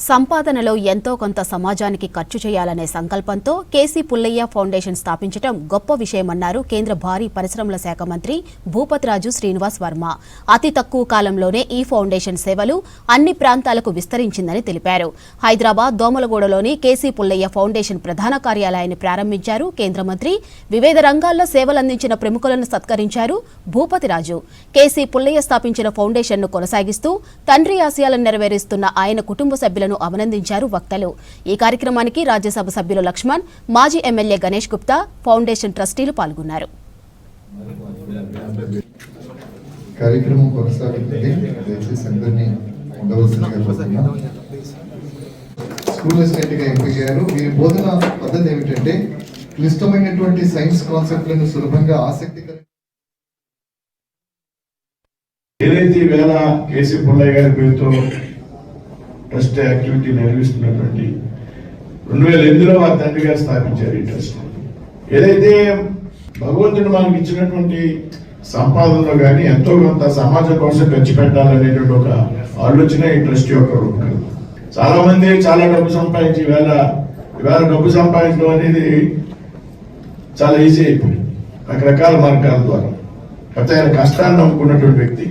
సంపాదనలో ఎంతో కొంత సమాజానికి ఖర్చు చేయాలనే సంకల్పంతో కేసీ పుల్లయ్య ఫౌండేషన్ స్థాపించడం గొప్ప విషయమన్నారు కేంద్ర భారీ పరిశ్రమల శాఖ మంత్రి భూపతిరాజు శ్రీనివాస్ వర్మ. అతి తక్కువ కాలంలోనే ఈ ఫౌండేషన్ సేవలు అన్ని ప్రాంతాలకు విస్తరించిందని తెలిపారు. హైదరాబాద్ దోమలగూడలోని కేసీ పుల్లయ్య ఫౌండేషన్ ప్రధాన కార్యాలయాన్ని ప్రారంభించారు కేంద్ర మంత్రి. వివిధ రంగాల్లో సేవలందించిన ప్రముఖులను సత్కరించారు భూపతిరాజు. కేసీ పుల్లయ్య స్థాపించిన ఫౌండేషన్ను కొనసాగిస్తూ తండ్రి ఆశయాలను నెరవేరుస్తున్న ఆయన కుటుంబ సభ్యులను అభినందించారు వక్తలు. ఈ కార్యక్రమానికి రాజ్యసభ సభ్యులు లక్ష్మణ్, మాజీ ఎమ్మెల్యే గణేష్ గుప్తా, ఫౌండేషన్ ట్రస్టీలు పాల్గొన్నారు. క్లిష్టమైనటువంటి సైన్స్ కాన్సెప్ట్లను సులభంగా ఆసక్తికర ఏదైతే వేళ కేసీ పుల్లయ్య గారి పేరుతో ట్రస్ట్ యాక్టివిటీ నిర్వహిస్తున్నటువంటి 2008లో వారి తండ్రి గారు స్థాపించారు ఈ ట్రస్ట్. ఏదైతే భగవంతుడు మనకి ఇచ్చినటువంటి సంపాదనలో కానీ ఎంతో కొంత సమాజం కోసం ఖర్చు పెట్టాలనేటువంటి ఒక ఆలోచన ఈ ట్రస్ట్ యొక్క రూపం. చాలా మంది చాలా డబ్బు సంపాదించి ఇవాళ డబ్బు సంపాదించడం అనేది చాలా ఈజీ అయిపోయింది రకరకాల మార్గాల ద్వారా. అయితే ఆయన కష్టాన్ని నమ్ముకున్నటువంటి వ్యక్తి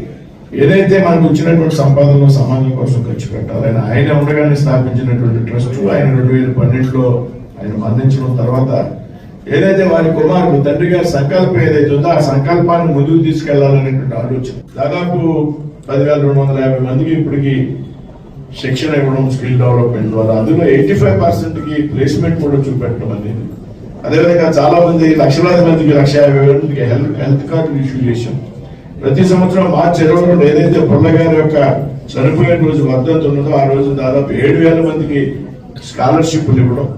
ఏదైతే మనకు వచ్చినటువంటి సంపాదనలో సమాజం కోసం ఖర్చు పెట్టాలని ఆయన ఉండగానే స్థాపించినటువంటి ట్రస్ట్ ఆయన 2012లో ఆయన మరణించడం తర్వాత ఏదైతే వారి కుమారుడు తండ్రి గారి సంకల్పం ఏదైతే ఉందో ఆ సంకల్పాన్ని ముందుకు తీసుకెళ్లాలనేటువంటి ఆలోచన. దాదాపు 10,250 మందికి ఇప్పటికి శిక్షణ ఇవ్వడం స్కిల్ డెవలప్మెంట్ ద్వారా, అందులో 85%కి ప్లేస్మెంట్ కూడా చూపెట్టడం అనేది. అదేవిధంగా చాలా మంది లక్షలాది మందికి 1,50,000 మందికి హెల్త్ కార్డు ఇష్యూ చేశాం. ప్రతి సంవత్సరం మార్చి 22 ఏదైతే పుల్ల గారి యొక్క చనిపోయిన రోజు వర్ధంతి ఉన్నదో ఆ రోజు దాదాపు 7,000 మందికి స్కాలర్షిప్లు ఇవ్వడం.